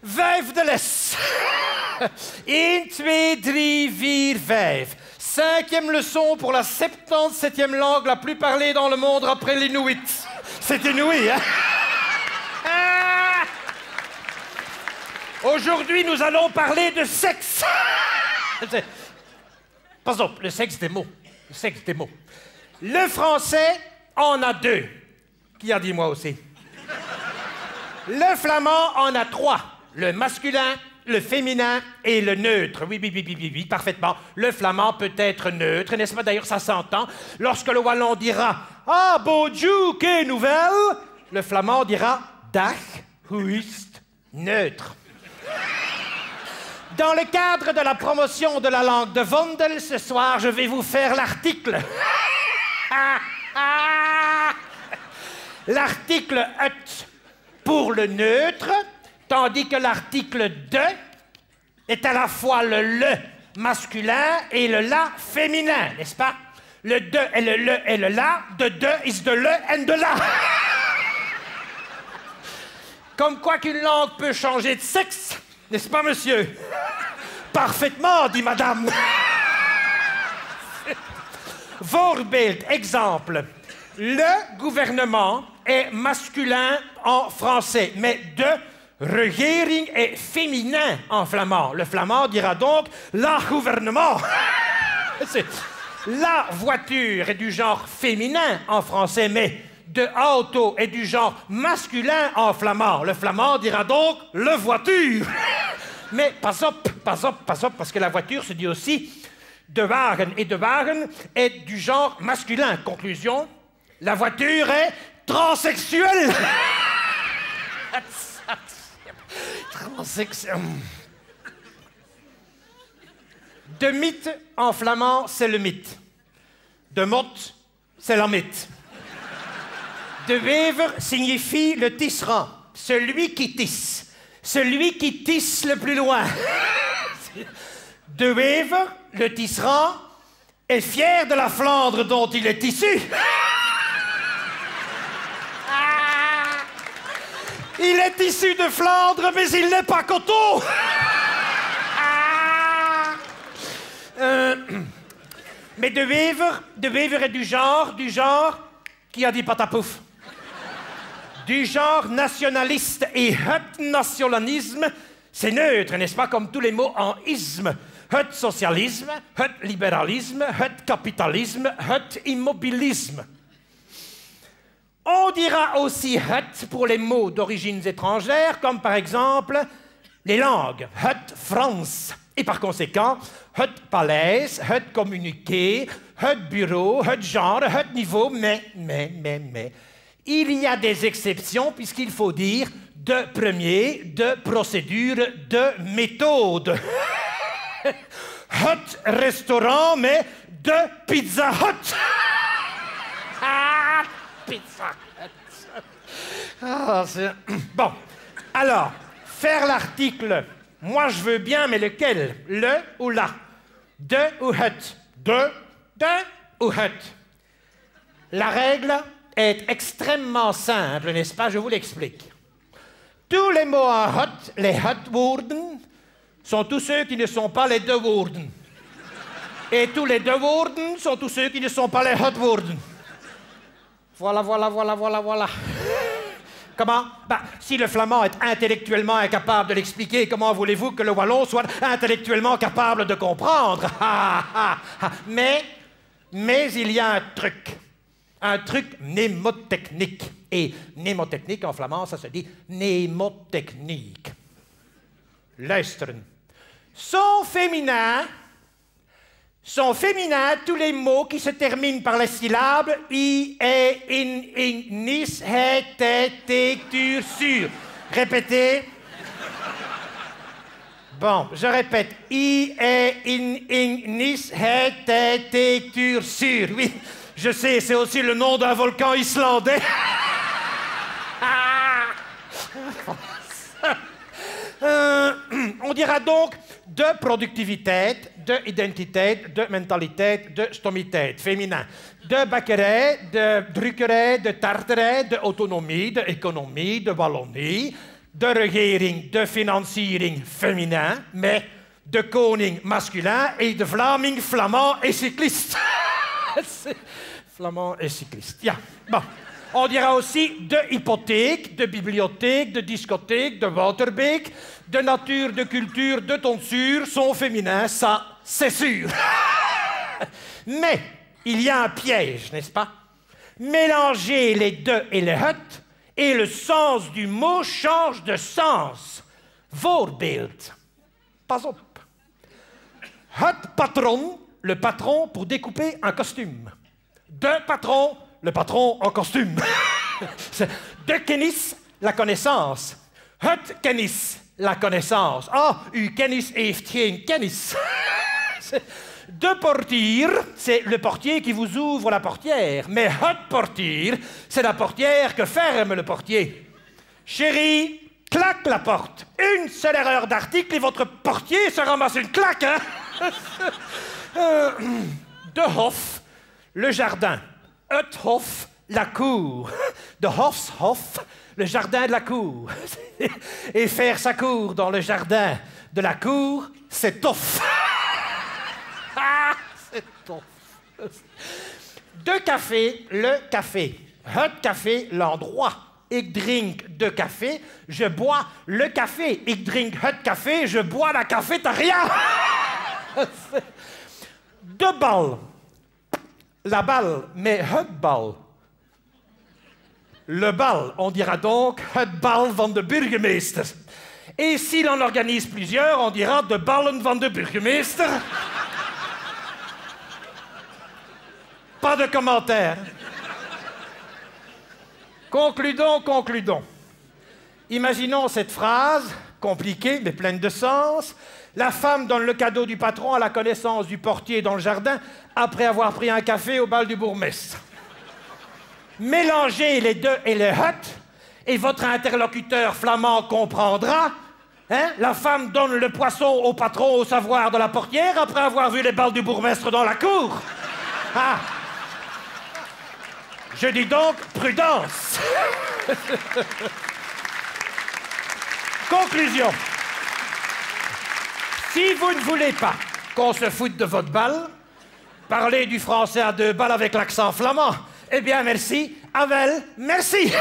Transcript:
Vijf de les. 1, 2, 3, 4, 5. Cinquième leçon pour la 77e langue la plus parlée dans le monde après l'inouï. C'est inouï, hein? Aujourd'hui, nous allons parler de sexe. Par exemple, le sexe des mots. Le sexe des mots. Le français en a 2. Qui a dit moi aussi? Le flamand en a 3. Le masculin, le féminin et le neutre. Oui, parfaitement. Le flamand peut être neutre, n'est-ce pas? D'ailleurs, ça s'entend. Lorsque le wallon dira « Ah, bonjour, quelle nouvelle ?» le flamand dira « Dag, hoe is het ?» neutre. Dans le cadre de la promotion de la langue de Vondel, ce soir, je vais vous faire l'article. L'article « ut » pour le neutre, tandis que l'article « de » est à la fois le « le » masculin et le « la » féminin, n'est-ce pas? Le « de » et le « le » et le « la », de « de » is de « le » and de « la ». Comme quoi qu'une langue peut changer de sexe, n'est-ce pas, monsieur? Parfaitement, dit madame. Voorbeeld, exemple. Le gouvernement est masculin en français, mais de regering est féminin en flamand. Le flamand dira donc la gouvernement. La voiture est du genre féminin en français, mais de auto est du genre masculin en flamand. Le flamand dira donc le voiture. Mais pas op, parce que la voiture se dit aussi de wagen, et de wagen est du genre masculin. Conclusion, la voiture est transsexuelle. De mythe en flamand, c'est le mythe. De motte, c'est la mythe. De wever signifie le tisserand, celui qui tisse. Celui qui tisse le plus loin. De wever, le tisserand, est fier de la Flandre dont il est issu. Il est issu de Flandre, mais il n'est pas coton. Mais de wever est du genre, qui a dit patapouf? Du genre nationaliste, et het nationalisme, c'est neutre, n'est-ce pas, comme tous les mots en isme. Het socialisme, het libéralisme, het capitalisme, het immobilisme. On dira aussi het pour les mots d'origines étrangères, comme par exemple les langues, het Frans. Et par conséquent, het paleis, het communiqué, het bureau, het genre, het niveau, mais. Il y a des exceptions puisqu'il faut dire de premier, de procédure, de méthode. Hut restaurant, mais de Pizza Hut. Ah, Pizza Hut. Ah, bon, alors, faire l'article, moi je veux bien, mais lequel? Le ou la? De ou hut? De ou hut? La règle est extrêmement simple, n'est-ce pas? Je vous l'explique. Tous les mots en hut, les hut-woorden, sont tous ceux qui ne sont pas les deux woorden. Et tous les deux woorden sont tous ceux qui ne sont pas les hut-woorden. Voilà. Comment? Si le flamand est intellectuellement incapable de l'expliquer, comment voulez-vous que le wallon soit intellectuellement capable de comprendre? Mais il y a un truc mnémotechnique. Et mnémotechnique, en flamand, ça se dit mnémotechnique. Luisteren. Sont féminins, tous les mots qui se terminent par les syllabes i, e, in, nis, he, te, tur, sur. Répétez. Bon, je répète. I, e, in, nis, he, te, tur, sur. Oui, je sais, c'est aussi le nom d'un volcan islandais. On dira donc de productiviteit, de identiteit, de mentaliteit, de stomiteit, féminin. De bakkerij, de drukkerij, de tarterij, de autonomie, de economie, de wallonie, de regering, de financiering, féminin, mais de koning, masculin, et de Vlaming, flamand et cycliste. Flamand et cycliste. Ja, bon. On dira aussi de hypothèque, de bibliothèque, de discothèque, de Waterbeek, de nature, de culture, de tonsure, sont féminins, ça, c'est sûr. Mais il y a un piège, n'est-ce pas? Mélangez les de et les het, et le sens du mot change de sens. Voorbeeld. Pas op. Het patron, le patron pour découper un costume. De patron, le patron en costume. De kennis, la connaissance. Het kennis, la connaissance. Ah, uw kennis heeft geen kennis. De portier, c'est le portier qui vous ouvre la portière. Mais het portier, c'est la portière que ferme le portier. Chérie, claque la porte. Une seule erreur d'article et votre portier se ramasse une claque, hein? De hof, le jardin. Het hof, la cour. De hofshof, le jardin de la cour. Et faire sa cour dans le jardin de la cour, c'est tof. Ah, c'est tof. De café, le café. Het café, l'endroit. Ik drink de café, je bois le café. Ik drink het café, je bois la cafétéria. De bal. La balle, mais het bal. Le bal, on dira donc het bal van de burgemeester. Et si l'on organise plusieurs, on dira de ballen van de burgemeester. Pas de commentaires. Concludons, concludons. Imaginons cette phrase, compliquée mais pleine de sens. La femme donne le cadeau du patron à la connaissance du portier dans le jardin après avoir pris un café au bal du bourgmestre. Mélangez les de et les het et votre interlocuteur flamand comprendra. Hein? La femme donne le poisson au patron au savoir de la portière après avoir vu les balles du bourgmestre dans la cour. Ah. Je dis donc prudence. Conclusion. Si vous ne voulez pas qu'on se foute de votre balle, parlez du français à deux balles avec l'accent flamand. Eh bien, merci. Avel, merci.